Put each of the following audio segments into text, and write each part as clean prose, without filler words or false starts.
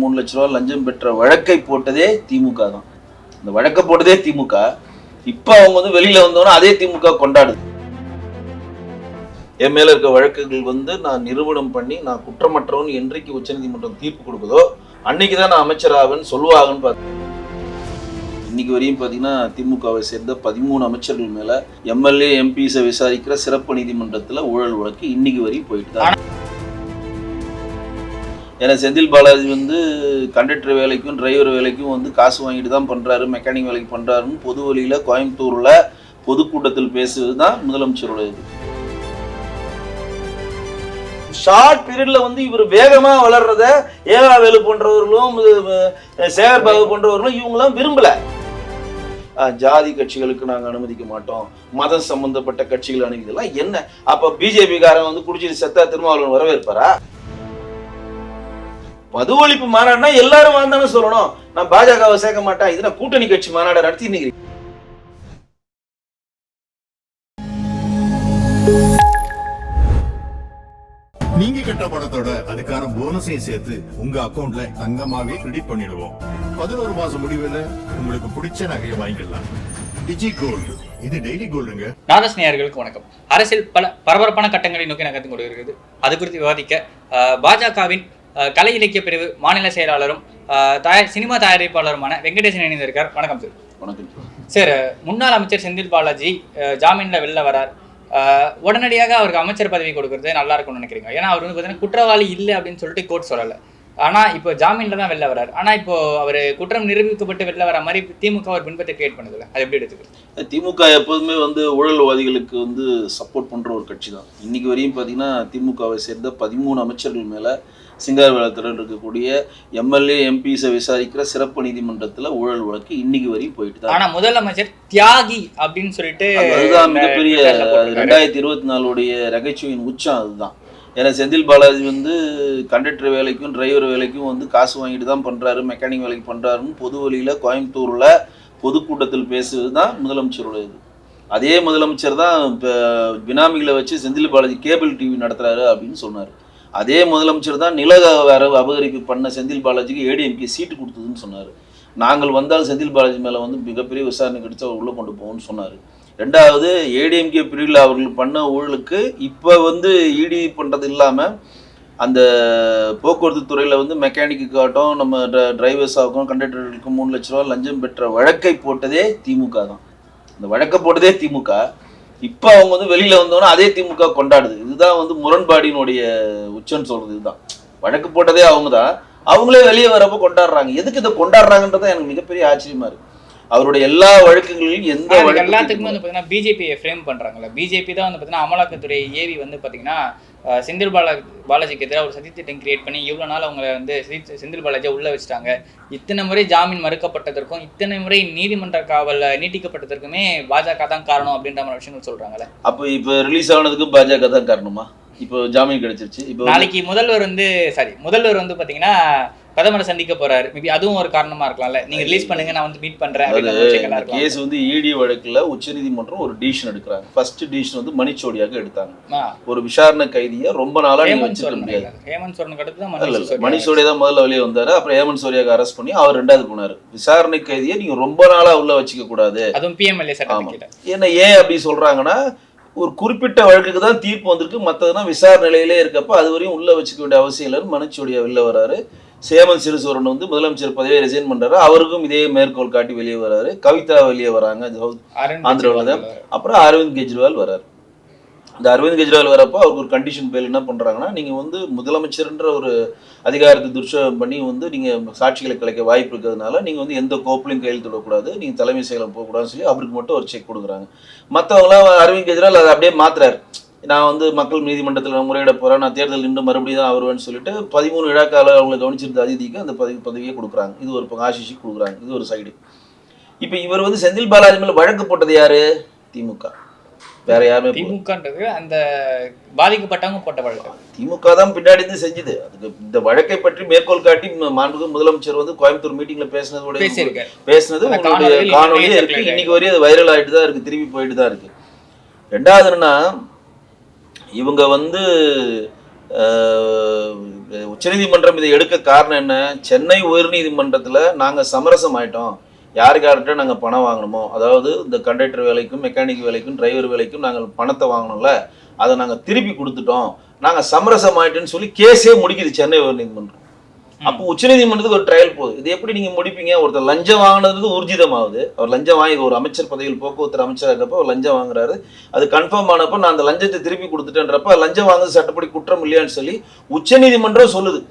3 லட்ச ரூபா லஞ்சம் பெற்ற வழக்கை போட்டதே திமுக தான். இந்த வழக்கை போட்டதே திமுக. இப்ப அவங்க வந்து வெளியில வந்தோன்னா அதே திமுக கொண்டாடுது. என் மேல இருக்க வழக்குகள் நான் நிரூபணம் பண்ணி நான் குற்றமற்றவன் என்றைக்கு உச்சநீதிமன்றம் தீர்ப்பு கொடுக்குதோ அன்னைக்குதான் நான் அமைச்சராகன்னு சொல்லுவாங்கன்னு பார்த்தேன். இன்னைக்கு வரையும் பார்த்தீங்கன்னா திமுகவை சேர்ந்த 13 அமைச்சர்கள் மேல எம்எல்ஏ எம்பிஸை விசாரிக்கிற சிறப்பு நீதிமன்றத்தில் ஊழல் வழக்கு இன்னைக்கு வரையும் போயிட்டு தான். ஏன்னா செந்தில் பாலாஜி கண்டக்டர் வேலைக்கும் டிரைவர் வேலைக்கும் காசு வாங்கிட்டு தான் பண்றாரு, மெக்கானிக் வேலைக்கு பண்றாருன்னு பொது வழியில கோயம்புத்தூர்ல பொதுக்கூட்டத்தில் பேசுவது தான் முதலமைச்சரோட இது. ஷார்ட் பீரியட்ல இவர் வேகமா வளர்றத ஏவா வேலு போன்றவர்களும் சேகர் பாபு போன்றவர்களும் இவங்களாம் விரும்பல. ஜாதி கட்சிகளுக்கு நாங்க அனுமதிக்க மாட்டோம், மதம் சம்பந்தப்பட்ட கட்சிகள் அனுமதிக்கலாம் என்ன? அப்ப பிஜேபி காரன் குடிச்சிட்டு செத்தா திருமாவளவன் வரவேற்பாரா? மது ஒழிப்பு மாநாடுனா எல்லாரும் வந்தானு சொல்லணும். நான் பாஜகவை சேர்க்க மாட்டேன், இது நான் கூட்டணி கட்சி மாநாடு நடத்தி நிக்கிறேன். நீங்க கட்ட படத்தோட அதுக்கான போனஸையும் சேர்த்து உங்க அக்கவுண்ட்ல தங்கமாவே கிரெடிட் பண்ணிடுவோம். 11 மாசம் முடிவுல உங்களுக்கு பிடிச்ச நகையை வாங்கிக்கலாம். டிஜி கோல்டு, இது டெய்லி கோல்டுங்க. நாதஸ் நேயர்களுக்கு வணக்கம். அரசியல் பல பரபரப்பான கட்டங்களை நோக்கி நகர்ந்து கொண்டிருக்கிறது. அது குறித்து விவாதிக்க பாஜகவின் கலை இலக்கிய பிரிவு மாநில செயலாளரும் சினிமா தயாரிப்பாளருமான வெங்கடேசன் இணைந்திருக்கார். வணக்கம் சார். வணக்கம் சார். முன்னாள் அமைச்சர் செந்தில் பாலாஜி ஜாமீன்ல வெளில வரார். உடனடியாக அவருக்கு அமைச்சர் பதவி கொடுக்கறது நல்லா இருக்கும்னு நினைக்கிறீங்க? ஏன்னா அவர் பார்த்தீங்கன்னா குற்றவாளி இல்லை அப்படின்னு சொல்லிட்டு கோர்ட் சொல்லலை. ஆனால் இப்போ ஜாமீன்ல தான் வெளில வரார். ஆனால் இப்போ அவர் குற்றம் நிரூபிக்கப்பட்டு வெளில வர மாதிரி திமுக ஒரு பின்பத்தை கிரியேட் பண்ணுதில்ல, அது எப்படி எடுத்துக்கிறது? திமுக எப்போதுமே ஊழல்வாதிகளுக்கு சப்போர்ட் பண்ற ஒரு கட்சி தான். இன்னைக்கு வரையும் பார்த்தீங்கன்னா திமுகவை சேர்ந்த 13 அமைச்சர்கள் மேல சிங்காரவேலத்தில் இருக்கக்கூடிய எம்எல்ஏ எம்பிஸை விசாரிக்கிற சிறப்பு நீதிமன்றத்தில் ஊழல் வழக்கு இன்னைக்கு வரையும் போயிட்டு தான். ஆனா முதலமைச்சர் தியாகி அப்படின்னு சொல்லிட்டு அதுதான் மிகப்பெரிய 2024 நகைச்சுவையின் உச்சம் அதுதான். ஏன்னா செந்தில் பாலாஜி கண்டக்டர் வேலைக்கும் டிரைவர் வேலைக்கும் காசு வாங்கிட்டு தான் பண்றாரு, மெக்கானிக் வேலைக்கு பண்றாருன்னு பொது வழியில கோயம்புத்தூர்ல பொதுக்கூட்டத்தில் பேசுவது தான் முதலமைச்சரோட இது. அதே முதலமைச்சர் தான் இப்போ பினாமிகளை வச்சு செந்தில் பாலாஜி கேபிள் டிவி நடத்துறாரு அப்படின்னு சொன்னார். அதே முதலமைச்சர் தான் நில அபகரிப்பு பண்ண செந்தில் பாலாஜிக்கு ஏடிஎம்கே சீட்டு கொடுத்ததுன்னு சொன்னார். நாங்கள் வந்தால் செந்தில் பாலாஜி மேலே மிகப்பெரிய விசாரணை கிடைச்சு அவர் உள்ளே கொண்டு போவோம்னு சொன்னார். ரெண்டாவது, ஏடிஎம்கே பிரிவில் அவர்கள் பண்ண ஊழலுக்கு இப்போ இடி பண்ணுறது இல்லாமல் அந்த போக்குவரத்து துறையில் மெக்கானிக்காகட்டும் நம்ம டிரைவர்ஸ் ஆகும் கண்டக்டர்களுக்கும் 3 லட்ச ரூபா லஞ்சம் பெற்ற வழக்கை போட்டதே திமுக தான். இந்த வழக்கை போட்டதே திமுக. இப்போ அவங்க வெளியில வந்தோன்னா அதே திமுக கொண்டாடுது. இதுதான் முரண்பாடினுடைய உச்சன்னு சொல்றது. இதுதான் வழக்கு போட்டதே அவங்க தான், அவங்களே வெளியே வரப்போ கொண்டாடுறாங்க. எதுக்கு இதை கொண்டாடுறாங்கன்றத எனக்கு மிகப்பெரிய ஆச்சரியமா இருக்கு. அவருடைய எல்லா வழக்குகளிலும் எந்த எல்லாத்துக்குமே பிஜேபி ஃப்ரேம் பண்றாங்கல்ல. பிஜேபி தான் அமலாக்கத்துறை ஏவி பாத்தீங்கன்னா செந்தில் பாலாஜிக்கு எதிராக ஒரு சதித்திட்டம் கிரியேட் பண்ணி இவ்வளவு நாள் அவங்க செந்தில் பாலாஜியை உள்ள வச்சுட்டாங்க. இத்தனை முறை ஜாமீன் மறுக்கப்பட்டதற்கும் இத்தனை முறை நீதிமன்ற காவல் நீட்டிக்கப்பட்டதற்குமே பாஜக தான் காரணம் அப்படின்ற மாதிரி விஷயங்கள் சொல்றாங்கல்ல. அப்போ இப்போ ரிலீஸ் ஆனதுக்கும் பாஜக தான் காரணமா? இப்போ ஜாமீன் கிடைச்சிருச்சு. இப்போ நாளைக்கு முதல்வர் பாத்தீங்கன்னா பிரதமரை சந்திக்க போறாரு. மேபி அதுவும் ஒரு காரணமா இருக்கலாம்ல. நீங்க ரிலீஸ் பண்ணுங்க, நான் மீட் பண்றேன். கேஸ் இடி வழக்குல உச்சநீதிமன்றம் ஒரு டிசிஷன் எடுக்கிறாங்க. ஃபர்ஸ்ட் டிசிஷன் மணிச்சோடியாக எடுத்தாங்க. ஒரு விசாரணை கைதியை ரொம்ப நாளா வச்சிருக்க முடியாது. ஹேமந்த் சோரனுக்கு அடுத்து தான் மணிச்சோடியா தான் முதல்ல வெளியே வந்தாரு. அப்புறம் ஹேமந்த் சோரியாவை அரெஸ்ட் பண்ணி அவர் 2வது போனாரு. விசாரணை கைதியை நீங்க ரொம்ப நாளா உள்ள வச்சுக்க கூடாது. அதுவும் பிஎம்எல்ஏ சட்டம். ஏன் அப்படி சொல்றாங்கன்னா, ஒரு குறிப்பிட்ட வழக்குக்கு தான் தீர்ப்பு வந்திருக்கு, மற்றதுனா விசாரணை நிலையிலே இருக்கப்ப அது வரையும் உள்ள வச்சுக்க வேண்டிய அவசியம் இல்லைன்னு மணிச்சோடியா வெளில வராரு. சேமந்த் சிறுசோரன் முதலமைச்சர் பதவியை ரிசைன் பண்றாரு. அவருக்கும் இதே மேற்கோள் காட்டி வெளியே வராரு. கவிதா வெளியே வராங்க ஆந்திராவில். அப்புறம் அரவிந்த் கெஜ்ரிவால் வராரு. இந்த அரவிந்த் கெஜ்ரிவால் வரப்போ அவருக்கு ஒரு கண்டிஷன் பேர் என்ன பண்றாங்கன்னா, நீங்க முதலமைச்சர்ன்ற ஒரு அதிகாரத்தை துஷ்பிரயோகம் பண்ணி நீங்க சாட்சிகளை கலைக்க வாய்ப்பு இருக்கிறதுனால நீங்க எந்த கோப்பிலையும் கையெழுத்திடக்கூடாது, நீங்க தலைமை செயலம் போகக்கூடாதுன்னு சொல்லி அவருக்கு மட்டும் ஒரு செக் கொடுக்குறாங்க. மற்றவங்களாம் அரவிந்த் கெஜ்ரிவால் அதை அப்படியே மாத்துறாரு. நான் மக்கள் நீதிமன்றத்தில் முறையிட போறேன், நான் தேர்தல் நின்று மறுபடியும் தான் வருவேன்னு சொல்லிட்டு 13 விழாக்கால அவங்களை கவனிச்சிருந்த அதிதிக்கு அந்த பதவியை கொடுக்குறாங்க. இது ஒரு ஆசிஷிக்கு கொடுக்குறாங்க. இது ஒரு சைடு. இப்போ இவர் செந்தில் பாலாஜி மேல வழக்கு போட்டது யாரு? திமுக. வேற யாருமே திமுகன்றது அந்த பாதிக்கப்பட்டவங்க போட்ட வழக்கு. திமுக தான் பின்னாடி இருந்து செஞ்சது. அதுக்கு இந்த வழக்கை பற்றி மேற்கோள் காட்டி மாண்புமிகு முதலமைச்சர் கோயம்புத்தூர் மீட்டிங்ல பேசினது உங்களுடைய காணொலியே இருக்கு. இன்னைக்கு வரையும் அது வைரல் ஆயிட்டு தான் இருக்கு, திரும்பி போயிட்டு தான் இருக்கு. ரெண்டாவது என்னன்னா, இவங்க உச்சநீதிமன்றம் இதை எடுக்க காரணம் என்ன? சென்னை உயர்நீதிமன்றத்தில் நாங்கள் சமரசம் ஆயிட்டோம், யாருக்கார்ட்ட நாங்கள் பணம் வாங்கணுமோ, அதாவது இந்த கண்டக்டர் வேலைக்கும் மெக்கானிக் வேலைக்கும் டிரைவர் வேலைக்கும் நாங்கள் பணத்தை வாங்கணும்ல, அதை நாங்கள் திருப்பி கொடுத்துட்டோம், நாங்கள் சமரசம் ஆயிட்டோன்னு சொல்லி கேஸே முடிக்குது சென்னை உயர்நீதிமன்றம். அப்போ உச்சநீதிமன்றத்துக்கு ஒரு ட்ரையல் போகுது. இது எப்படி நீங்க முடிப்பீங்க? ஒருத்தர் லஞ்சம் வாங்கினது ஊர்ஜிதமாகுது. அவர் லஞ்சம் வாங்கி ஒரு அமைச்சர் பதவியில் போக்குவரத்து அமைச்சராக இருக்கப்போ அவர் லஞ்சம் வாங்குறாரு, அது கன்ஃபார்ம் ஆனப்போ நான் அந்த லஞ்சத்தை திருப்பி கொடுத்துட்டேன்றப்ப லஞ்சம் வாங்குறது சட்டப்படி குற்றம் இல்லையான்னு சொல்லி உச்சநீதிமன்றம் சொல்லுது.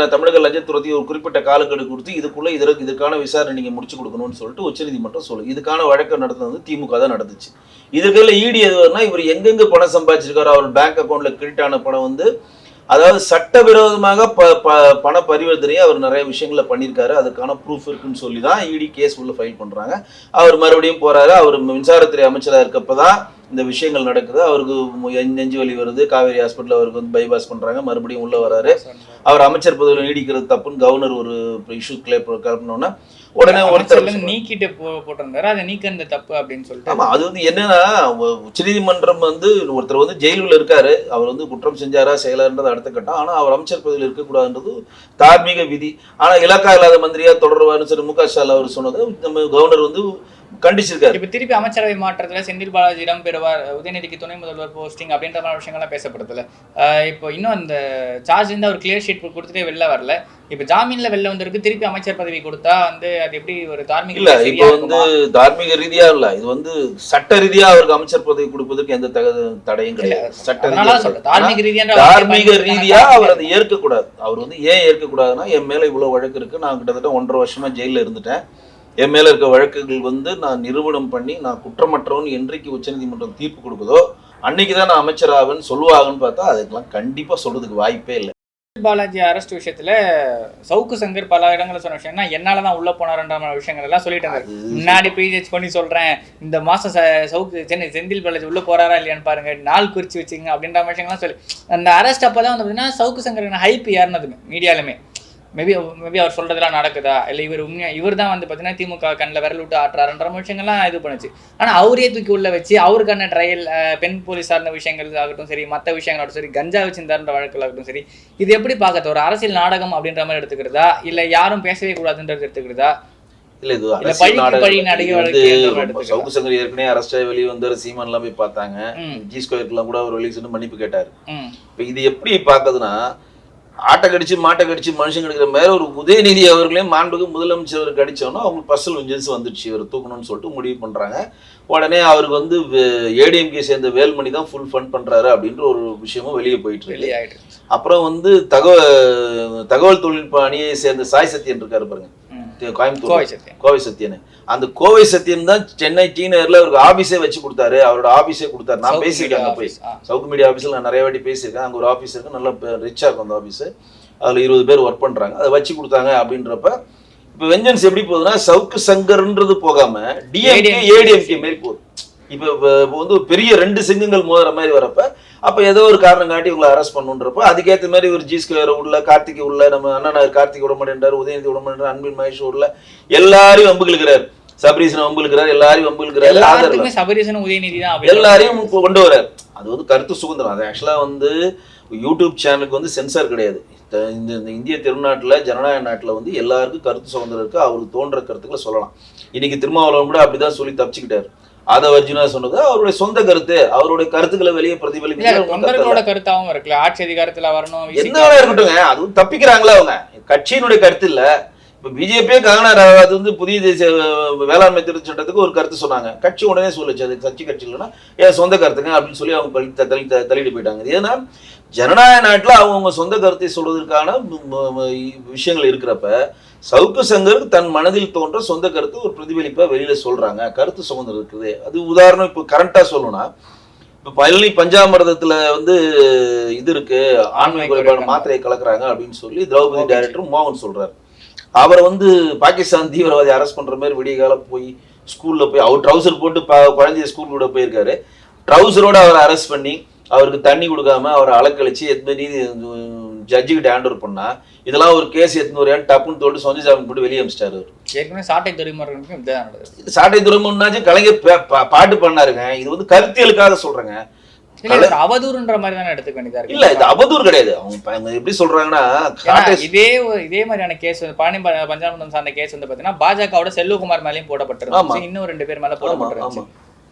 தமிழக லஞ்சத்துறை ஒரு குறிப்பிட்ட காலக்கெடு கொடுத்து இதுக்குள்ள இதற்கான விசாரணை நீங்க முடிச்சு கொடுக்கணும்னு சொல்லிட்டு உச்சநீதிமன்றம் சொல்லுது. இதுக்கான வழக்கு நடத்துனது திமுக தான் நடந்துச்சு. இதுக்குள்ள ஈடி எதுனா இவர் எங்கெங்க பணம் சம்பாதிச்சிருக்காரோ, அவர் பேங்க் அக்கௌண்ட்ல கிரெடிட் ஆன பணம் வந்து, அதாவது சட்டவிரோதமாக பண பரிவர்த்தனையை அவர் நிறைய விஷயங்களை பண்ணியிருக்காரு, அதுக்கான ப்ரூஃப் இருக்குன்னு சொல்லி தான் இடி கேஸ் உள்ள ஃபைல் பண்ணுறாங்க. அவர் மறுபடியும் போகிறாரு. அவர் மின்சாரத்துறை அமைச்சராக இருக்கப்போ தான் இந்த விஷயங்கள் நடக்குது. அவருக்கு நெஞ்சு வலி வருது, காவேரி ஹாஸ்பிட்டலில் அவருக்கு வந்து பைபாஸ் பண்ணுறாங்க, மறுபடியும் உள்ளே வராரு. அவர் அமைச்சர் பதவியில் நீடிக்கிறது தப்புன்னு கவர்னர் ஒரு இஷ்யூ கிளப்பினோன்னா உடனே ஒருத்தர் நீக்கிட்டு போட்டிருந்தாரு, அதை நீக்கிறது தப்பு அப்படின்னு சொல்லிட்டு. ஆமா, அது வந்து என்னன்னா, உச்சநீதிமன்றம் வந்து ஒருத்தர் வந்து ஜெயிலுக்குள்ள இருக்காரு, அவர் வந்து குற்றம் செஞ்சாரா செய்யலான்றது அடுத்த கட்டம். ஆனா அவர் அமைச்சர் பதவியில் இருக்கக்கூடாதுன்றது தார்மீக விதி. ஆனா இலாக்கா இல்லாத மந்திரியா தொடர்வாருன்னு சொல்லி மு க ஸ்டாலின் அவர் சொன்னது நம்ம கவர்னர் வந்து கண்டிச்சிருக்காரு. இப்ப திருப்பி அமைச்சரவை மாற்றத்துல செந்தில் பாலாஜி இடம் பெறுவார், உதயநிதிக்கு துணை முதல்வர் போஸ்டிங் அப்படின்ற மாதிரி விஷயங்கள்லாம் பேசப்படுதுல. இப்போ இன்னும் அந்த சார்ஜ் இருந்து அவர் கிளியர் ஷீட் கொடுத்துட்டே வெளில வரல. இப்ப ஜாமீன்ல வெளில வந்திருக்கு, திருப்பி அமைச்சர் பதவி கொடுத்தா வந்து அது எப்படி ஒரு தார்மீக இல்ல? இப்போ வந்து தார்மீக ரீதியா இல்ல, இது வந்து சட்ட ரீதியா அவருக்கு அமைச்சர் பதவி கொடுப்பதற்கு எந்த தடையும் கிடையாது. சட்ட தார்மீக ரீதியா அவர் அதை ஏற்கக்கூடாது. அவர் வந்து ஏன் ஏற்கக்கூடாதுன்னா, என் மேல இவ்வளவு வழக்கு இருக்கு, நான் கிட்டத்தட்ட 1.5 வருஷமா ஜெயில இருந்துட்டேன், என் மேல இருக்க வழக்குகள் வந்து நான் நிரூபணம் பண்ணி நான் குற்றமற்றவன் என்றைக்கு உச்சநீதிமன்றம் தீர்ப்பு கொடுக்குதோ அன்னைக்குதான் நான் அமைச்சர் ஆவேன்னு சொல்லுவாங்கன்னு பார்த்தா அதுக்கெல்லாம் கண்டிப்பா சொல்றதுக்கு வாய்ப்பே இல்லை. பாலாஜி அரெஸ்ட் விஷயத்துல சவுக்கு சங்கர் பல இடங்களை சொன்ன விஷயம்னா என்னாலதான் உள்ள போனாருன்ற விஷயங்கள் எல்லாம் சொல்லிட்டாங்க. முன்னாடி ப்ரீஜெச் பண்ணி சொல்றேன், இந்த மாசம் சவுக்கு செந்தில் பாலாஜி உள்ள போறாரா இல்லையான்னு பாருங்க, நாள் குறிச்சு வச்சுங்க அப்படின்ற விஷயங்கள்லாம் சொல்லி அந்த அரெஸ்ட் அப்பதான் வந்து பார்த்தீங்கன்னா சவுக்கு சங்கர் ஹைப் ஏறினதுமே மீடியாலுமே. மேபி அவர் சொல்றதெல்லாம் நடக்குதா இல்லை இவர் உண்மையா இவர் தான் வந்து பார்த்தீங்கன்னா திமுக கண்ணில் விரல் விட்டு ஆட்டுறாருன்ற விஷயங்கள்லாம் இது பண்ணுச்சு. ஆனால் அவரே தூக்கி உள்ள வச்சு அவருக்கான ட்ரையல், பெண் போலீஸ் சார்ந்த விஷயங்கள் ஆகட்டும் சரி, மற்ற விஷயங்களாகட்டும் சரி, கஞ்சா வச்சிருந்தாருன்ற வழக்குகளாகட்டும் சரி, இது எப்படி பார்க்கறது? ஒரு அரசியல் நாடகம் அப்படின்ற மாதிரி எடுத்துக்கிறதா இல்லை யாரும் பேசவே கூடாதுன்றது எடுத்துக்கிறதா? இல்ல இது சவுக்கு சங்கர் ஏற்கனவே அரெஸ்ட் ஆகி வெளியே வந்தாரு, சீமான் எல்லாம் போய் பார்த்தாங்க, ஜி ஸ்கொயருக்குலாம் கூட அவர் வெளியே சென்று மன்னிப்பு கேட்டாரு. இப்போ இது எப்படி பார்க்குதுன்னா, ஆட்டை கடிச்சு மாட்டை கடிச்சு மனுஷன் கிடைக்கிற மாதிரி ஒரு உதயநிதி அவர்களையும் மாண்புக்கு முதலமைச்சர் அவருக்கு அடிச்சோன்னா அவங்களுக்கு பர்சனல் வெஞ்சன்ஸ் வந்துடுச்சு, இவர் தூக்கணும்னு சொல்லிட்டு முடிவு பண்றாங்க. உடனே அவருக்கு வந்து ஏடிஎம்கே சேர்ந்த வேல்மணி தான் ஃபுல் ஃபண்ட் பண்றாரு அப்படின்ற ஒரு விஷயமும் வெளியே போயிட்டு இருக்கு. அப்புறம் வந்து தகவல் தொழில்நுட்ப அணியை சேர்ந்த சாய் சத்யன் இருக்காரு பாருங்க, கோவை சத்யன். அந்த கோவை சத்யன் தான் சென்னை டி நகர்ல அவருக்கு ஆபீஸே வச்சு கொடுத்தாரு, அவரோட ஆபீஸே கொடுத்தாரு. நான் பேசியிருக்கேன் அங்கே போய், சவுக்கு மீடியா ஆபீஸ்ல நான் நிறைய வாட்டி பேசியிருக்கேன். அங்கே ஒரு ஆபீஸ் இருக்கு, நல்லா ரிச்சா இருக்கும் அந்த ஆபீஸ், அதுல 20 பேர் ஒர்க் பண்றாங்க, அதை வச்சு கொடுத்தாங்க. அப்படின்றப்ப இப்ப வெஞ்சன்ஸ் எப்படி போகுதுன்னா, சவுக்கு சங்கர்ன்றது போகாம டிஎம்கே ஏடிஎம்கே மாரி போகுது. இப்போ வந்து பெரிய 2 சிங்கங்கள் மோதுற மாதிரி வரப்ப அப்ப ஏதோ ஒரு காரணம் காட்டி இவங்களை அரெஸ்ட் பண்ணுன்றப்ப அதுக்கேற்ற மாதிரி ஒரு ஜி ஸ்கொயர் உள்ள, கார்த்திகை உள்ள, நம்ம அண்ணா கார்த்திகை விட மாட்டேன்றாரு, உதயநிதி விட மாட்டேன், அன்பின் மகேஷ் உள்ள, எல்லாரையும் வம்புகளுக்கிறார், சபரீசன் வம்புகளுக்கிறார், எல்லாரையும் வம்புகளுக்கிறார், எல்லாரையும் கொண்டு வர்றாரு. அது வந்து கருத்து சுதந்திரம். அது ஆக்சுவலா வந்து யூடியூப் சேனலுக்கு வந்து சென்சார் கிடையாது. இந்த இந்திய திருநாட்டில் ஜனநாயக நாட்டில் வந்து எல்லாருக்கும் கருத்து சுதந்திரம் இருக்கு, அவருக்கு தோன்ற கருத்துக்களை சொல்லலாம். இன்னைக்கு திருமாவளவன் கூட அப்படிதான் சொல்லி தப்பிச்சுக்கிட்டாரு. அதை அர்ஜுனா சொன்னது அவருடைய சொந்த கருத்து, அவருடைய கருத்துக்களை வெளியே பிரதிபலிக்க கருத்தாவும் இருக்குல்ல, ஆட்சி அதிகாரத்துல வரணும் என்ன இருக்கட்டுங்க, அதுவும் தப்பிக்கிறாங்களா அவங்க, கட்சியினுடைய கருத்து இல்ல. இப்ப பிஜேபியே கங்கனா ரனாவத் வந்து புதிய தேசிய வேளாண்மை திருத்த சட்டத்துக்கு ஒரு கருத்து சொன்னாங்க, கட்சி உடனே சொல்லுச்சு அது கட்சி இல்லைன்னா ஏன் சொந்த கருத்துங்க அப்படின்னு சொல்லி அவங்க தள்ளிட்டு போயிட்டாங்க. ஏன்னா ஜனநாயக நாட்டுல அவங்க சொந்த கருத்தை சொல்வதற்கான விஷயங்கள் இருக்கிறப்ப சவுக்கு சங்கருக்கு தன் மனதில் தோன்ற சொந்த கருத்து ஒரு பிரதிபலிப்பா வெளியில சொல்றாங்க, கருத்து சுதந்திரம் இருக்குது. அது உதாரணம் இப்போ கரண்டா சொல்லணும்னா, இப்ப பழனி பஞ்சாமிரதத்துல வந்து இது இருக்கு, ஆண்மை குறைபாடு மாத்திரையை கலக்குறாங்க அப்படின்னு சொல்லி திரௌபதி டைரக்டர் மோகன் சொல்றாரு. அவரை வந்து பாகிஸ்தான் தீவிரவாதி அரெஸ்ட் பண்ற மாதிரி விடிய காலம் போய் ஸ்கூல்ல போய் அவர் ட்ரௌசர் போட்டு குழந்தைய ஸ்கூல் கூட போயிருக்காரு, ட்ரௌசரோட அவரை அரெஸ்ட் பண்ணி அவருக்கு தண்ணி கொடுக்காம அவரை அலக்கழிச்சு எத்தனை நீதி ஜட்ஜுக்கிட்ட ஹேண்ட் ஓவர் பண்ணா இதெல்லாம் ஒரு கேஸ் எத்தனை டப்புன்னு தோட்டு சொந்த ஜாமீன் போட்டு வெளியே அமிச்சிட்டாரு. சாட்டை துறைமுகம் சாட்டை துறைமுகம்னாச்சும் கலைஞர் பாட்டு பண்ணாருங்க. இது வந்து கருத்தியலுக்காக சொல்றேங்க. அவதூறுன்ற மாதிரி தானே எடுத்துக்க வேண்டியதா இருக்கு. இல்ல இது அவதூறு கிடையாது. அவங்க எப்படி சொல்றாங்கன்னா இதே மாதிரியான கேஸ் பழனி பஞ்சாபம் சார்ந்த கேஸ் வந்து பாத்தீங்கன்னா பாஜகவோட செல்வகுமார் மேலயும் போடப்பட்டிருக்கு, இன்னும் 2 பேர் மேல போடப்பட்டிருக்கு.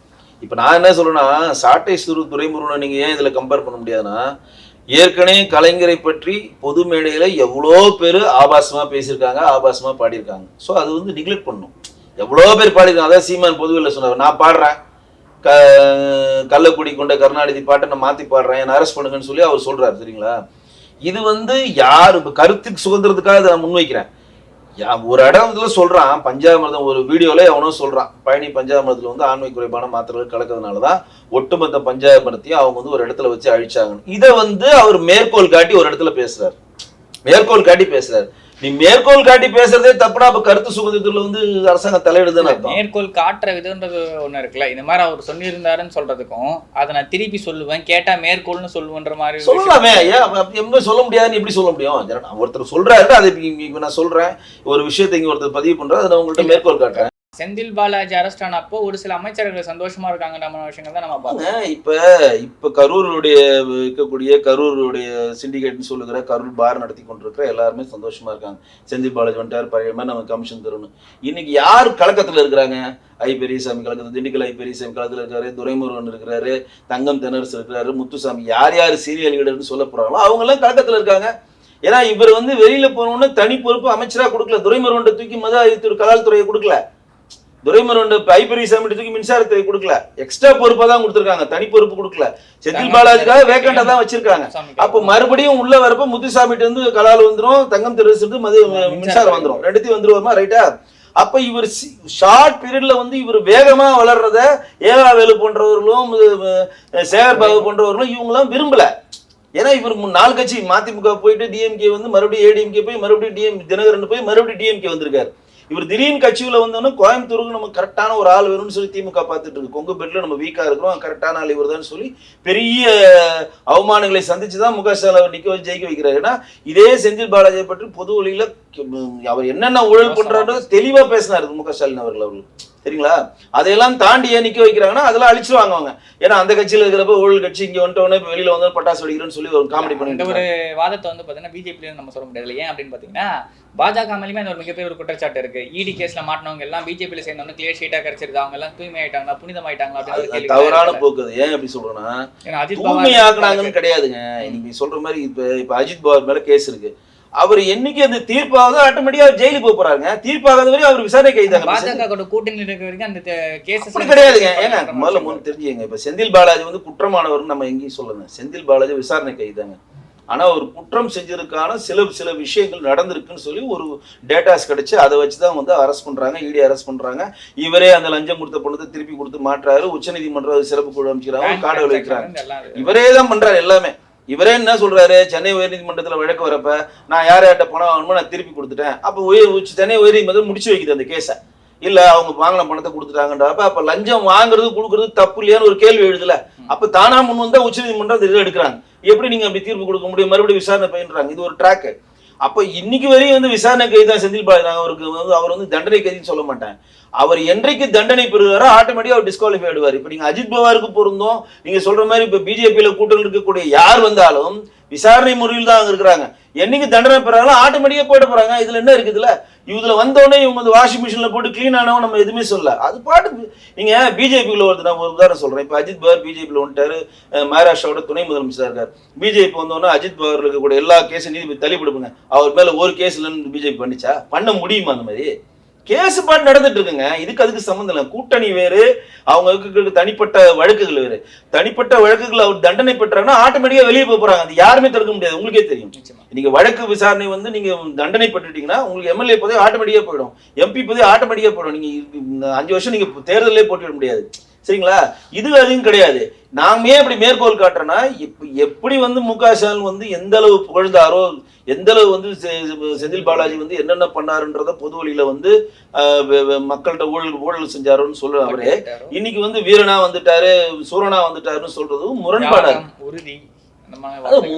இப்ப நான் என்ன சொல்றேன்னா சாட்டை துரைமுருகனை நீங்க ஏன் இதுல கம்பேர் பண்ண முடியாதுன்னா ஏற்கனவே கலைஞரை பற்றி பொது மேடையில எவ்வளோ பேர் ஆபாசமா பேசியிருக்காங்க, ஆபாசமா பாடியிருக்காங்க. ஸோ அது வந்து நிக்லெக்ட் பண்ணும். எவ்வளோ பேர் பாடியிருக்காங்க. அதான் சீமான் பொதுவெளியில சொன்னார், நான் பாடுறேன் கள்ளக்குடி கொண்ட கருணாநிதி பாட்டை நான் மாத்தி பாடுறேன், என்ன அரெஸ்ட் பண்ணுங்கன்னு சொல்லி அவர் சொல்றாரு. சரிங்களா? இது வந்து யாரு கருத்துக்கு சுதந்திரத்துக்காக நான் முன்வைக்கிறேன். ஒரு இடத்துல சொல்றான் பஞ்சாமிர்தம், ஒரு வீடியோல எவனோ சொல்றான் பழனி பஞ்சாமிர்தத்துல வந்து ஆண்மை குறைபான மாத்திரைகள் கலக்கிறதுனாலதான் ஒட்டுமொத்த பஞ்சாமிரத்தையும் அவங்க வந்து ஒரு இடத்துல வச்சு அழிச்சாங்க. இதை வந்து அவர் மேற்கோள் காட்டி ஒரு இடத்துல பேசுறாரு. மேற்கோள் காட்டி பேசுறாரு. நீ மேற்கோள் காட்டி பேசுறதே தப்புனா அப்ப கருத்து சுதந்திரத்துல வந்து அரசாங்கம் தலையிடுதுன்னு அர்த்தம். மேற்கோள் காட்டுற விதம்ன்றது ஒண்ணு இருக்குல்ல. இந்த மாதிரி அவர் சொல்லியிருந்தாருன்னு சொல்றதுக்கும் அதை நான் திருப்பி சொல்லுவேன், கேட்டா மேற்கோள்னு சொல்லுவன்ற மாதிரி சொல்லலாமே. ஏன் சொல்ல முடியாதுன்னு எப்படி சொல்ல முடியும்? ஒருத்தர் சொல்றாரு, அதை நான் சொல்றேன், ஒரு விஷயத்தை இங்க ஒருத்தர் பதிவு பண்றேன், அதை நான் உங்கள்கிட்ட மேற்கோள் காட்டுறேன். செந்தில் பாலாஜி அரெஸ்ட் ஆனப்போ ஒரு சில அமைச்சர்கள் சந்தோஷமா இருக்காங்க நம்ம விஷயங்கள் தான் நம்ம பார்த்தோம். இப்ப கரூருடைய இருக்கக்கூடிய கரூருடைய சிண்டிகேட்னு சொல்லுகிற கரூர் பார் நடத்தி கொண்டிருக்கிற எல்லாருமே சந்தோஷமா இருக்காங்க. செந்தில் பாலாஜி வந்துட்டார், பழைய மாதிரி நம்ம கமிஷன் தரணும். இன்னைக்கு யார் கலக்கத்துல இருக்கிறாங்க? ஐ பெரியசாமி கலக்கத்துல, திண்டுக்கல் ஐ பெரியசாமி கலக்கத்துல இருக்காரு, துரைமுருகன் இருக்கிறாரு, தங்கம் தென்னரசு இருக்கிறாரு, முத்துசாமி, யார் யார் சீரியல் லீடர்னு சொல்ல போறாங்களோ அவங்க எல்லாம் கலக்கத்துல இருக்காங்க. ஏன்னா இவர் வந்து வெளியில போனோம்னு தனி பொறுப்பு அமைச்சரா கொடுக்கல. துரைமுருகன் தூக்கி மத கலால்துறையை கொடுக்கல. துரைமுருகன் ஐபெரியசாமி தூக்கி மின்சாரத்துறை கொடுக்கல. எக்ஸ்ட்ரா பொறுப்பா தான் கொடுத்துருக்காங்க, தனி பொறுப்பு கொடுக்கல. செந்தில் பாலாஜிக்காக வேக்கண்டா தான் வச்சிருக்காங்க. அப்ப மறுபடியும் உள்ள வரப்ப முத்துசாமிட்டு இருந்து கலால் வந்துடும், தங்கம் தெரசு மின்சாரம் வந்துடும், ரெண்டுத்தையும் வந்துருவோமா? ரைட்டா? அப்ப இவர் ஷார்ட் பீரியட்ல வந்து இவர் வேகமா வளர்றத ஏகாவேலு போன்றவர்களும் சேகர் பாபு போன்றவர்களும் இவங்கெல்லாம் விரும்பல. ஏன்னா இவர் 4 கட்சி மதிமுக போயிட்டு டிஎம்கே வந்து மறுபடியும் ஏடிஎம்கே போய் மறுபடியும் தினகரன் போய் மறுபடியும் டிஎம்கே வந்திருக்காரு. இவர் திடீர்னு கட்சியில வந்தோன்னா கோயம்புத்தூருக்கு நம்ம கரெக்டான ஒரு ஆள் வேணும்னு சொல்லி திமுக பார்த்துட்டு இருக்கு. கொங்கு பெட்ல நம்ம வீக்கா இருக்கிறோம், கரெக்டான ஆள் இவர் தான் சொல்லி பெரிய அவமானங்களை சந்திச்சுதான் முக.ஸ்டாலின் அவர் நிக்க வச்சு ஜெயிக்க வைக்கிறாரு. ஏன்னா இதே செந்தில் பாலாஜியை பற்றி பொது வழியில அவர் என்னென்ன ஊழல் பண்றாரு தெளிவா பேசினாரு முக.ஸ்டாலின் அவர்கள். சரிங்களா? அதையெல்லாம் தாண்டி ஏன் நிக்க வைக்கிறாங்கன்னா அதெல்லாம் அழிச்சிருவாங்க அவங்க. ஏன்னா அந்த கட்சியில இருக்கிறப்ப ஊழல் கட்சி இங்க வந்துட்டோன்னே வெளியில வந்து பட்டாசு வெடிக்கிறேன்னு சொல்லி ஒரு காமெடி பண்ணிட்டு ஒரு வாதத்தை வந்து பாத்தீங்கன்னா பிஜேபி நம்ம சொல்ல முடியாது. ஏன் அப்படின்னு பாத்தீங்கன்னா பாஜக மேலேயுமே அந்த ஒரு மிகப்பெரிய ஒரு குற்றச்சாட்டு இருக்கு. இடி கேஸ்ல மாட்டினவங்க எல்லாம் பிஜேபியில சேர்ந்தவங்க கிளியர் ஷீட்டா கிடைச்சிருது, அவங்க எல்லாம் தூய்மையாயிட்டாங்களா, புனிதமாயிட்டாங்களா அப்படின்னு தவறான போக்குது. ஏன் அப்படி சொல்றேன்னா தூய்மையாக்குனாங்கன்னு கிடையாதுங்க. இன்னைக்கு சொல்ற மாதிரி இப்ப அஜித் பவார் மேல கேஸ் இருக்கு. அவர் என்னைக்கு அந்த தீர்ப்பாக ஆட்டோமேட்டிக்கா ஜெயிலுக்கு போறாங்க. தீர்ப்பாகாத வரையும் அவர் விசாரணை கைதாங்க. பாஜக கூட்டணி இருக்க வரைக்கும் அந்த கேஸ் கிடையாதுங்க. ஏங்க முதல்ல தெரிஞ்சுங்க, இப்ப செந்தில் பாலாஜி வந்து குற்றமானவர் நம்ம எங்கேயும் சொல்லணும். செந்தில் பாலாஜி விசாரணை கைதாங்க. ஆனா ஒரு குற்றம் செஞ்சதுக்கான சில விஷயங்கள் நடந்திருக்குன்னு சொல்லி ஒரு டேட்டாஸ் கிடைச்சு அதை வச்சுதான் வந்து அரெஸ்ட் பண்றாங்க, இடி அரெஸ்ட் பண்றாங்க. இவரே அந்த லஞ்சம் கொடுத்த பணத்தை திருப்பி கொடுத்து மாற்றாரு. உச்சநீதிமன்றம் சிறப்பு குழு அமைக்கிறாங்க, காடை வைக்கிறாங்க. இவரே தான் பண்றாரு எல்லாமே. இவரே என்ன சொல்றாரு, சென்னை உயர்நீதிமன்றத்துல வழக்கு வரப்ப நான் யார்கிட்ட பணம் வாங்கணுமோ நான் திருப்பி கொடுத்துட்டேன். அப்ப சென்னை உயர்நீதிமன்றம் முடிச்சு வைக்குது அந்த கேஸை. இல்ல அவங்க வாங்கின பணத்தை கொடுத்துட்டாங்கன்றப்ப அப்ப லஞ்சம் வாங்குறது கொடுக்கறது தப்பு இல்லையான்னு ஒரு கேள்வி எழுதல. அப்ப தானா முன் வந்தா உச்சநீதிமன்றம் இதை எடுக்கிறாங்க. எப்படி நீங்க அப்படி தீர்ப்பு கொடுக்க முடியும்? மறுபடியும் விசாரணை பயின்றாங்க. இது ஒரு ட்ராக். அப்ப இன்னைக்கு வரையும் வந்து விசாரணை கைதான் செந்தில் பாலாஜி. அவருக்கு வந்து அவர் வந்து தண்டனை கைதின்னு சொல்ல மாட்டேன். அவர் என்றைக்கு தண்டனை பெறுவாரோ ஆட்டோமேட்டிக்கா அவர் டிஸ்குவாலிஃபை ஆயிடுவார். இப்ப நீங்க அஜித் பவாருக்கு பொருந்தும், நீங்க சொல்ற மாதிரி இப்ப பிஜேபியில கூட்டணி இருக்கக்கூடிய யார் வந்தாலும் விசாரணை முறையில் தான் இருக்கிறாங்க. என்னைக்கு தண்டனை பெறாங்களோ ஆட்டோமேட்டிக்கா போயிட்டு போறாங்க. இதுல என்ன இருக்குதுல? இதுல வந்தோடனே இவங்க வந்து வாஷிங் மிஷின்ல போட்டு கிளீன் ஆனவங்க நம்ம எதுவுமே சொல்ல. அது பாட்டு நீங்க பிஜேபியில வருது. நான் ஒரு உதாரணம் சொல்றேன். இப்ப அஜித் பவார் பிஜேபியில வந்துட்டாரு, மகாராஷ்டிராவோட துணை முதலமைச்சர் இருக்காரு. பிஜேபி வந்தோன்னா அஜித் பவார் இருக்கக்கூடிய எல்லா கேஸும் நீதிபதி தள்ளிவிடுங்க. அவர் மேல ஒரு கேஸ் இல்லைன்னு பிஜேபி பண்ணிச்சா? பண்ண முடியுமா? அந்த மாதிரி கேஸ் பாட்டு நடந்துட்டு இருக்குங்க. அதுக்கு சம்பந்தம் இல்லை. கூட்டணி வேறு, அவங்க தனிப்பட்ட வழக்குகள் வேறு. தனிப்பட்ட வழக்குகள் அவர் தண்டனை பெற்றாங்கன்னா ஆட்டோமேட்டிக்கா வெளியே போறாங்க. அது யாருமே தடுக்க முடியாது. உங்களுக்கே தெரியும். நீங்க வழக்கு விசாரணை வந்து நீங்க தண்டனை பெற்றுட்டீங்கன்னா உங்களுக்கு எம்எல்ஏ பதவி ஆட்டோமேட்டிக்கா போயிடும், எம்பி பதவி ஆட்டோமேட்டிக்கா போயிடும். நீங்க 5 வருஷம் நீங்க தேர்தலே போட்டிட முடியாது. சரிங்களா? இது அதுவும் கிடையாது. நாமே அப்படி மேற்கோள் காட்டுறோன்னா எப்படி வந்து முக.ஸ்டாலின் வந்து எந்த அளவு புகழ்ந்தாரோ, எந்த அளவு வந்து செந்தில் பாலாஜி வந்து என்னென்ன பண்ணாருன்றத பொது வழியில வந்து மக்கள்கிட்ட ஊழல் செஞ்சாரோன்னு சொல்ற அவரே இன்னைக்கு வந்து வீரனா வந்துட்டாரு, சூரனா வந்துட்டாருன்னு சொல்றதும் முரண்பாடா இருக்கு.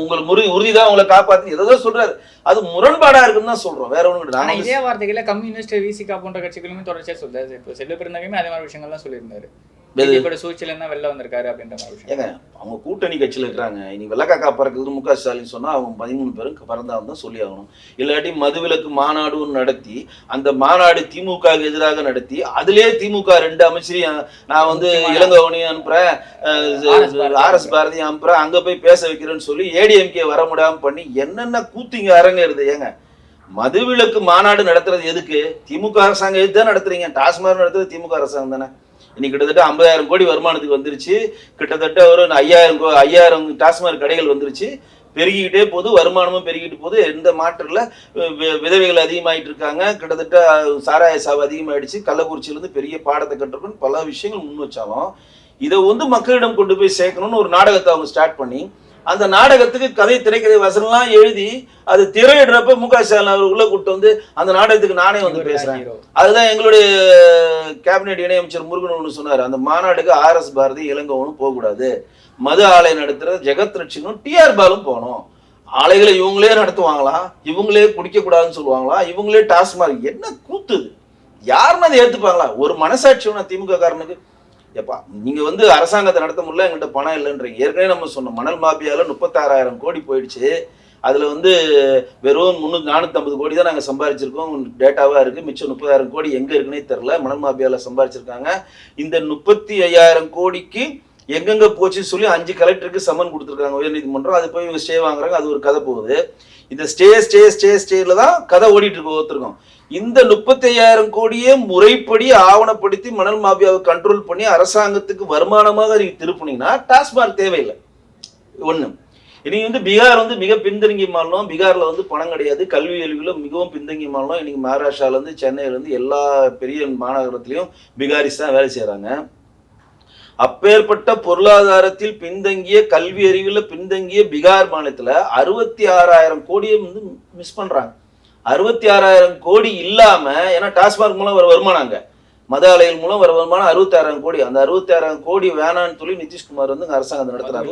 உங்களுக்கு உறுதிதான் உங்களை காப்பாத்தி ஏதோ சொல்றாரு. அது முரண்பாடா இருக்குன்னு தான் சொல்றோம், வேற ஒண்ணு கிடையாது. இதே வார்த்தைகளை கம்யூனிஸ்ட் விசிகா போன்ற கட்சிகளுமே தொடர்ச்சியா சொல்றாரு. இப்போ செல்வ பெருந்தகையுமே அதே மாதிரி விஷயங்கள்லாம் சொல்லியிருந்தாரு. பிஜேபியோட சூழ்ச்சியில இருந்தா வெளில வந்திருக்காரு அப்படின்ற மாதிரி விஷயம். ஏங்க அவங்க கூட்டணி கட்சியில் இருக்கிறாங்க. இன்னைக்கு வெள்ளக்காக்கா பறக்குதுன்னு முக ஸ்டாலின் சொன்னா அவங்க 13 பேரும் பறந்தாலும் தான் சொல்லி ஆகணும். இல்லாட்டி மதுவிலக்கு மாநாடு நடத்தி அந்த மாநாடு திமுக எதிராக நடத்தி அதுலயே திமுக 2 அமைச்சரையும் நான் வந்து இளங்கோவனையும் அனுப்புறேன், RS பாரதியும் அனுப்புறேன், அங்க போய் பேச வைக்கிறேன்னு சொல்லி ADMK வர முடியாம பண்ணி என்னென்ன கூத்திங்க அரங்கேறுது. ஏங்க மதுவிலக்கு மாநாடு நடத்துறது எதுக்கு? திமுக அரசாங்கம் எதுதான் நடத்துறீங்க? டாஸ்மாக் நடத்துறது திமுக அரசாங்கம் தானே. இன்னைக்கு கிட்டத்தட்ட 50,000 கோடி வருமானத்துக்கு வந்துருச்சு. கிட்டத்தட்ட ஒரு 5,000 டாஸ்மாக் கடைகள் வந்துருச்சு. பெருகிக்கிட்டே போகுது, வருமானமும் பெருகிட்டு போகுது. எந்த மாற்றல விதவைகள் அதிகமாயிட்டு இருக்காங்க. கிட்டத்தட்ட சாராய சாவு அதிகமாயிடுச்சு. கள்ளக்குறிச்சியிலேருந்து பெரிய பாடத்தை கற்றுக்கணும் பல விஷயங்கள் முன் வச்சாலும் இதை வந்து மக்களிடம் கொண்டு போய் சேர்க்கணும்னு ஒரு நாடகத்தை அவங்க ஸ்டார்ட் பண்ணி அந்த நாடகத்துக்கு கதை திரைக்கதை வசனம்லாம் எழுதி அது திரையிடுறப்ப முக ஸ்டாலின் அவர் உள்ள கூட்டு வந்து அந்த நாடகத்துக்கு நானே வந்து பேசுறேன். அதுதான் எங்களுடைய கேபினெட் இணையமைச்சர் முருகன் ஒன்று சொன்னார், அந்த மாநாடுக்கு RS பாரதி இளங்கோவனும் போகக்கூடாது, மது ஆலை நடத்துற ஜெகத் ரட்சகனும் TR பாலும் போகணும். ஆலைகளை இவங்களே நடத்துவாங்களா, இவங்களே குடிக்க கூடாதுன்னு சொல்லுவாங்களா, இவங்களே டாஸ்மாக்? என்ன கூத்துது? யாருன்னு அதை ஏத்துப்பாங்களா? ஒரு மனசாட்சி திமுக காரனுக்கு எப்பா நீங்க வந்து அரசாங்கத்தை நடத்த முடியல, எங்கள்கிட்ட பணம் இல்லைன்றீங்க. ஏற்கனவே நம்ம சொன்ன மணல் மாபியால 36,000 கோடி போயிடுச்சு. அதுல வந்து வெறும் 450 கோடி தான் நாங்க சம்பாதிச்சிருக்கோம், டேட்டாவா இருக்கு. மிச்சம் 30,000 கோடி எங்க இருக்குன்னே தெரியல. மணல் மாபியால சம்பாதிச்சிருக்காங்க. இந்த 35,000 கோடிக்கு எங்கெங்க போச்சுன்னு சொல்லி 5 கலெக்டருக்கு சம்மன் கொடுத்துருக்காங்க உயர்நீதிமன்றம். அது போய் இவங்க ஸ்டே வாங்குறாங்க. அது ஒரு கதை போகுது. இந்த ஸ்டேல தான் கதை ஓடிட்டு இருக்கு ஒவ்வொருத்தருக்கும். இந்த 35,000 கோடியே முறைப்படி ஆவணப்படுத்தி மணல் மாபியாவை கண்ட்ரோல் பண்ணி அரசாங்கத்துக்கு வருமானமாக நீங்க திருப்பினீங்கன்னா டாஸ்மாக் தேவையில்லை. ஒண்ணு. இன்னைக்கு வந்து பீகார் வந்து மிக பின்தங்கிய மாநிலம். பீகார்ல வந்து பணம் கிடையாது. கல்வி அறிவுல மிகவும் பின்தங்கிய மாநிலம். இன்னைக்கு மகாராஷ்டிரால இருந்து சென்னையில இருந்து எல்லா பெரிய மாநகரத்திலையும் பீகாரிஸ் தான் வேலை செய்யறாங்க. அப்பேற்பட்ட பொருளாதாரத்தில் பின்தங்கிய கல்வி அறிவுல பின்தங்கிய பீகார் மாநிலத்துல 66,000 கோடியை வந்து மிஸ் பண்றாங்க. 66,000 கோடி இல்லாம, ஏன்னா டாஸ்மாக் மூலம் வர வருமானாங்க, மத ஆலைகள் மூலம் வர வருமானம் 66,000 கோடி. அந்த 66,000 கோடி வேணான்னு சொல்லி நிதிஷ்குமார் வந்து அரசாங்கத்தை நடத்துறாரு.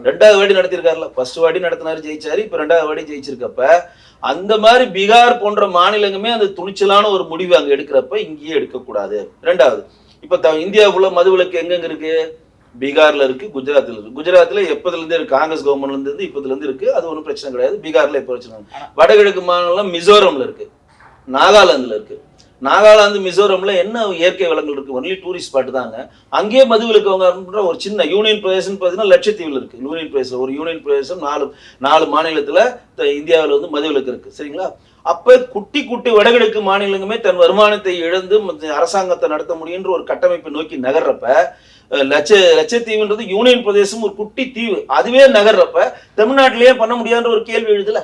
2வது வாட்டி நடத்திருக்காருல. ஃபர்ஸ்ட் வாட்டி நடத்தினாரு, ஜெயிச்சாரு. இப்ப 2வது வாட்டி ஜெயிச்சிருக்கப்ப அந்த மாதிரி பீகார் போன்ற மாநிலங்களுமே அந்த துணிச்சலான ஒரு முடிவு அங்க எடுக்கிறப்ப இங்கேயே எடுக்கக்கூடாது. 2வது, இப்ப இந்தியாவுக்குள்ள மதுவிலக்கு எங்கெங்க இருக்கு? பீகார்ல இருக்கு, குஜராத்ல இருக்கு. குஜராத்ல எப்பதுல இருந்து இருக்கு, காங்கிரஸ் கவர்மெண்ட்ல இருந்து இப்பதுல இருந்து இருக்கு. அது ஒன்றும் பிரச்சனை கிடையாது. பீகார்ல எப்ப வச்சிருக்காங்க. வடகிழக்கு மாநிலம் மிசோரம்ல இருக்கு, நாகாலாந்துல இருக்கு. நாகாலாந்து மிசோரம்ல என்ன இயற்கை வளங்கள் இருக்கு? ஒன்லி டூரிஸ்ட் ஸ்பாட் தாங்க. அங்கேயே மதுவிலக்கு அவங்க ஒரு சின்ன யூனியன் பிரதேசம் பார்த்தீங்கன்னா லட்சத்தீவில் இருக்கு. யூனியன் பிரதேசம் ஒரு யூனியன் பிரதேசம் 4 மாநிலத்துல இந்தியாவில் வந்து மதுவிலக்கு இருக்கு. சரிங்களா? அப்ப குட்டி குட்டி வடகிழக்கு மாநிலங்களுமே தன் வருமானத்தை இழந்து அரசாங்கத்தை நடத்த முடியுன்ற ஒரு கட்டமைப்பை நோக்கி நகர்றப்ப லட்சத்தீவுன்றது யூனியன் பிரதேசம் ஒரு குட்டி தீவு, அதுவே நகர்றப்ப தமிழ்நாட்டிலேயே பண்ண முடியாதுன்ற ஒரு கேள்வி எழுதுல.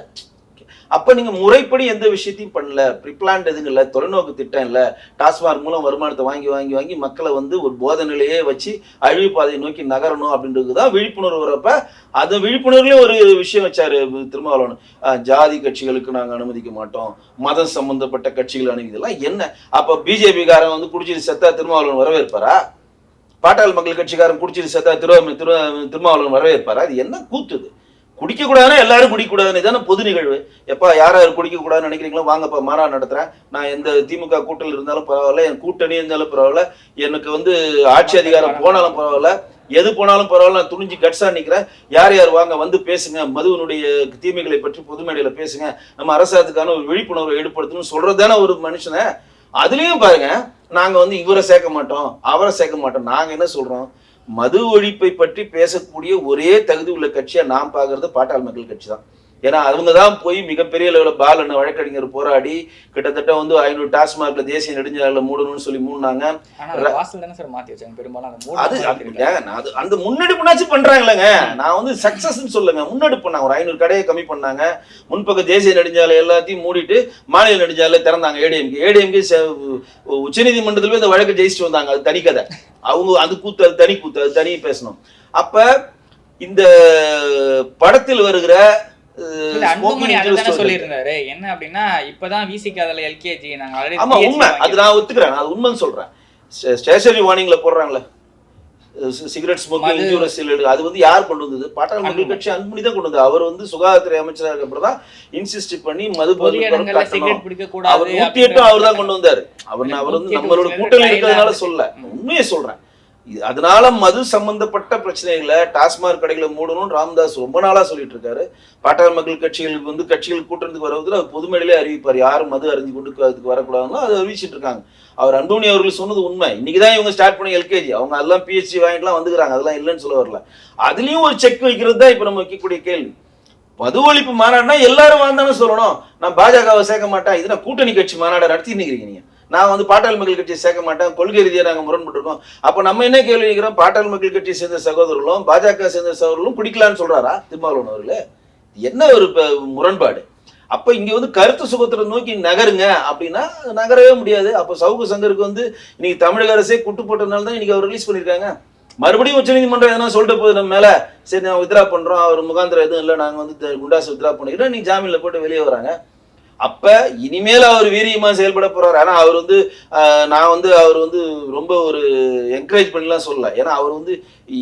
அப்ப நீங்க முறைப்படி எந்த விஷயத்தையும் பண்ணல, ப்ரிப்ளான்ட் எதுவும் இல்லை, தொலைநோக்கு திட்டம் இல்லை. டாஸ்மாக் மூலம் வருமானத்தை வாங்கி வாங்கி வாங்கி மக்களை வந்து ஒரு போதை நிலையே வச்சு அழிவு பாதையை நோக்கி நகரணும் அப்படின்றதுதான் விழிப்புணர்வு வரப்ப அது விழிப்புணர்வுலயும் ஒரு விஷயம் வச்சாரு திருமாவளவன். ஜாதி கட்சிகளுக்கு நாங்க அனுமதிக்க மாட்டோம், மதம் சம்பந்தப்பட்ட கட்சிகள் அனுமதிக்கலாம் என்ன? அப்ப பிஜேபி காரன் வந்து குடிச்சிட்டு செத்தா திருமாவளவன் வரவேற்பாரா? பாட்டாளி மக்கள் கட்சிக்காரன் குடிச்சிட்டு செத்தா திருமாவளவன் வரவேற்பாரா? அது என்ன கூத்துது? குடிக்க கூடாதுன்னா எல்லாரும் குடிக்க கூடாதுன்னு இதான பொது நிகழ்வு. எப்பா யார் குடிக்க கூடாதுன்னு நினைக்கிறீங்களோ வாங்கப்பா மாநாடு நடத்துறேன். நான் எந்த திமுக கூட்டணி இருந்தாலும் பரவாயில்ல, என் கூட்டணி இருந்தாலும் பரவாயில்ல, எனக்கு வந்து ஆட்சி அதிகாரம் போனாலும் பரவாயில்ல, எது போனாலும் பரவாயில்ல, நான் துணிஞ்சு கட்ஸா நிக்கிறேன். யார் யார் வாங்க வந்து பேசுங்க, மதுவினுடைய தீமைகளை பற்றி பொது மேடையில பேசுங்க, நம்ம அரசாங்கத்துக்கான ஒரு விழிப்புணர்வை ஏற்படுத்தணும்னு சொல்றதுதானே ஒரு மனுஷனை. அதுலயும் பாருங்க, நாங்க வந்து இவரை சேர்க்க மாட்டோம் அவரை சேர்க்க மாட்டோம். நாங்க என்ன சொல்றோம்? மது ஒழிப்பை பற்றி பேசக்கூடிய ஒரே தகுதி உள்ள கட்சியா நாம் பார்க்கறது பாட்டாளி மக்கள் கட்சி தான். ஏன்னா அவங்க தான் போய் மிகப்பெரிய அளவில் பாலன வழக்கறிஞர் போராடி கிட்டத்தட்ட வந்து 500 டாஸ்மாக்ல தேசிய நெடுஞ்சாலையில மூடணும்னு சொல்லி மூடினாங்க. அது அந்த முன்னெடுப்புனாச்சும் பண்றாங்களேங்க. நான் வந்து சக்சஸ் சொல்லுங்க, முன்னெடுப்பு பண்ணாங்க. ஒரு 500 கடையை கம்மி பண்ணாங்க. முன்பக்க தேசிய நெடுஞ்சாலை எல்லாத்தையும் மூடிட்டு மாநில நெடுஞ்சாலை திறந்தாங்க. ஏடிஎம்கே உச்சநீதிமன்றத்திலே இந்த வழக்கு ஜெயிச்சுட்டு வந்தாங்க. அது தனி கதை. அவங்க அது கூத்து, அது தனி கூத்து, அது தனி பேசணும். அப்ப இந்த படத்தில் வருகிற சொல்லிருந்தாரு என்ன அப்படின்னா, இப்பதான் விசிகாதல எல்கேஜி நாங்க ஆல்ரெடி. ஆமா உண்மை, அது நான் ஒத்துக்கிறேன், அது உண்மைன்னு சொல்றேன். ஸ்டேஷனரி வார்னிங்ல போடுறாங்களே சிகரெட் ஸ்மோக்கிங் இன்சூரன்ஸ், அது வந்து யார் கொண்டு வந்தது? பாட்டாளி மக்கள் கட்சி அன்புமணி தான் கொண்டு வந்தது. அவர் வந்து சுகாதாரத்துறை அமைச்சராக அப்புறம் தான் இன்சிஸ்ட் பண்ணி மது அவர் 108 அவர் தான் கொண்டு வந்தாரு. அவர் வந்து நம்மளோட கூட்டணி இருக்கிறதுனால சொல்ல, உண்மையை சொல்றேன். அதனால மது சம்பந்தப்பட்ட பிரச்சனைகளை டாஸ்மாக் கடைகளை மூடணும் ராமதாஸ் ரொம்ப நாளா சொல்லிட்டு இருக்காரு. பாட்டாளி மக்கள் கட்சிகளுக்கு வந்து கட்சிகள் கூட்டத்துக்கு வருவதில் அவர் பொது மேடையிலே அறிவிப்பார், யாரும் மது அறிஞ்சு கொண்டு அதுக்கு வரக்கூடாதுன்னா அதை அறிவிச்சிட்டு இருக்காங்க. அவர் அந்தோணி அவர்கள் சொன்னது உண்மை. இன்னைக்குதான் இவங்க ஸ்டார்ட் பண்ணி எல்கேஜி, அவங்க அதெல்லாம் பிஹெச்டி வாங்கிட்டுலாம் வந்துக்கிறாங்க, அதெல்லாம் இல்லைன்னு சொல்ல வரல. அதுலயும் ஒரு செக் வைக்கிறது தான் இப்ப நம்ம வைக்கக்கூடிய கேள்வி. மது ஒழிப்பு மாநாடுனா எல்லாரும் வாழ்ந்தானே சொல்லணும். நான் பாஜகவை சேர்க்க மாட்டேன், இதுனா கூட்டணி கட்சி மாநாடு நடத்தி நிற்கிறீங்க நீங்க. நான் வந்து பாட்டாளி மக்கள் கட்சியை சேர்க்க மாட்டேன், கொள்கை ரீதியாக நாங்கள் முரண்பட்டிருக்கோம். அப்போ நம்ம என்ன கேள்வி கேட்கிறோம், பாட்டாளி மக்கள் கட்சியை சேர்ந்த சகோதரர்களும் பாஜக சேர்ந்த சகோதரர்களும் குடிக்கலான்னு சொல்றாரா திருமாவளவன் அவர்களே? என்ன ஒரு முரண்பாடு. அப்ப இங்க வந்து கருத்து சுதந்திரத்தை நோக்கி நகருங்க அப்படின்னா நகரவே முடியாது. அப்ப சவுக்கு சங்கருக்கு வந்து இன்னைக்கு தமிழக அரசே குட்டு போட்டதுனால தான் இன்னைக்கு அவர் ரிலீஸ் பண்ணியிருக்காங்க. மறுபடியும் உச்சநீதிமன்றம் எதனா சொல்லிட்டு போகுது நம்ம மேல, சரி நான் வித்ரா பண்றோம், அவர் முகாந்திரம் எதுவும் இல்லை, நாங்க வந்து குண்டாசு வித்ரா பண்ணிக்கிறோம், நீங்க ஜாமீன்ல போட்டு வெளியே வராங்க. அப்ப இனிமேல் அவர் வீரியமா செயல்பட போறாரு. ஆனா அவர் வந்து நான் வந்து அவர் வந்து ரொம்ப ஒரு என்கரேஜ் பண்ணலாம் சொல்லல. ஏன்னா அவர் வந்து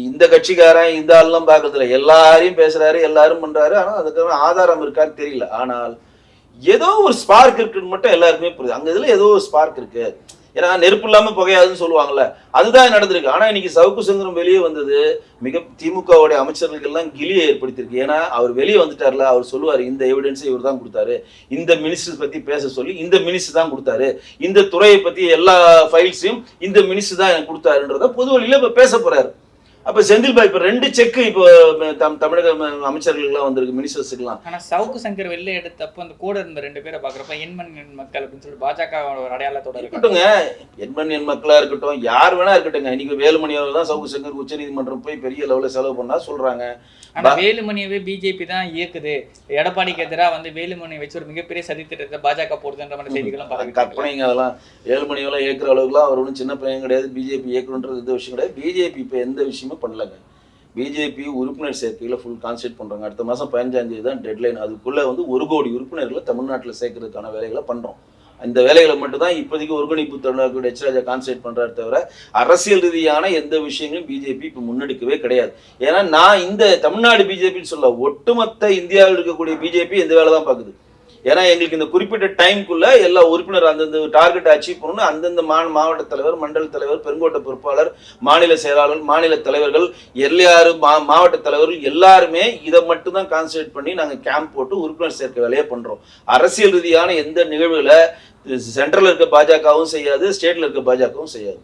இந்த கட்சிக்காரன் இந்த ஆள்லாம் பார்க்கறது இல்லை, எல்லாரையும் பேசுறாரு, எல்லாரும் பண்றாரு. ஆனா அதுக்கான ஆதாரம் இருக்கான்னு தெரியல. ஆனால் ஏதோ ஒரு ஸ்பார்க் இருக்குன்னு மட்டும் எல்லாருக்குமே புரியுது. அங்க இதுல ஏதோ ஒரு ஸ்பார்க் இருக்கு. ஏன்னா நெருப்பு இல்லாம புகையாதுன்னு சொல்லுவாங்கல்ல, அதுதான் நடந்திருக்கு. ஆனா இன்னைக்கு சவுக்கு சங்கரம் வெளியே வந்தது மிக திமுகவுடைய அமைச்சர்களுக்கு எல்லாம் கிளியை ஏற்படுத்தியிருக்கு. ஏன்னா அவர் வெளியே வந்துட்டார்ல, அவர் சொல்லுவார் இந்த எவிடன்ஸை இவர் தான் கொடுத்தாரு, இந்த மினிஸ்டர் பத்தி பேச சொல்லி இந்த மினிஸ்டர் தான் கொடுத்தாரு, இந்த துறையை பத்தி எல்லா ஃபைல்ஸையும் இந்த மினிஸ்டர் தான் எனக்கு கொடுத்தாருன்றத பொது வழியில இப்ப பேச போறாரு. அப்ப செந்தில் பாய் இப்ப 2 செக் இப்போ தமிழக அமைச்சர்களுக்கு வந்திருக்கு, மினிஸ்டர்ஸுக்குலாம். ஆனா சவுக்கு சங்கர் வெளில எடுத்தப்போ அந்த கூட இருந்த 2 பேரை பாக்குறப்ப எண்மண் மக்கள் அப்படின்னு சொல்லி பாஜக அடையாளத்தோட இருக்கட்டுங்க. எண் மக்களா இருக்கட்டும், யார் வேணா இருக்கட்டுங்க. இன்னைக்கு வேலுமணி அவர் தான் சவுக்கு சங்கர் உச்ச நீதிமன்றம் போய் பெரிய லெவலில் செலவு பண்ணா சொல்றாங்க. ஆனா வேலுமணியவே பிஜேபி தான் இயக்குது, எடப்பாடிக்கு எதிராக வந்து வேலுமணி வச்சு ஒரு மிகப்பெரிய சதி திட்டத்தை பாஜக போடுதுன்ற மாதிரி செய்திகளும் கற்பனைங்க. அதெல்லாம் வேலுமணியெல்லாம் இயக்குற அளவுக்குலாம் அவர் ஒன்றும் சின்ன பையன் கிடையாது. பிஜேபி இயக்கணுன்றது இந்த விஷயம் கிடையாது. பிஜேபி இப்போ எந்த விஷயமும் பண்ணலங்க. பிஜேபி உறுப்பினர் சேர்க்கையில் ஃபுல் கான்சென்ட்ரேட் பண்ணுறாங்க. அடுத்த மாதம் 15ஆம் தேதி தான் டெட்லைன். அதுக்குள்ளே வந்து 1 கோடி உறுப்பினர்களை தமிழ்நாட்டில் சேர்க்கறதுக்கான வேலைகளை பண்ணுறோம். இந்த வேலைகளை மட்டும் தான் இப்போதைக்கு ஒருங்கிணைப்பு தலைவர் எச் ராஜா கான்சென்ட்ரேட் பண்ணுறாரு தவிர அரசியல் ரீதியான எந்த விஷயங்களும் பிஜேபி இப்போ முன்னெடுக்கவே கிடையாது. ஏன்னா நான் இந்த தமிழ்நாடு பிஜேபின்னு சொல்ல, ஒட்டுமொத்த இந்தியாவில் இருக்கக்கூடிய பிஜேபி எந்த வேலை தான் பார்க்குது. ஏன்னா எங்களுக்கு இந்த குறிப்பிட்ட டைமுக்குள்ள எல்லா உறுப்பினர் அந்தந்த டார்கெட் அச்சீவ் பண்ணணும். அந்தந்த மாவட்ட தலைவர், மண்டல தலைவர், பெருங்கோட்ட பொறுப்பாளர், மாநில செயலாளர், மாநில தலைவர்கள், எல்லாரும் மாவட்ட தலைவர்கள் எல்லாருமே இதை மட்டும் தான் கான்சன்ட்ரேட் பண்ணி நாங்கள் கேம்ப் போட்டு உறுப்பினர் சேர்க்க வேலையை பண்றோம். அரசியல் ரீதியான எந்த நிகழ்வுகளை சென்ட்ரல் இருக்க பாஜகவும் செய்யாது, ஸ்டேட்ல இருக்க பாஜகவும் செய்யாது.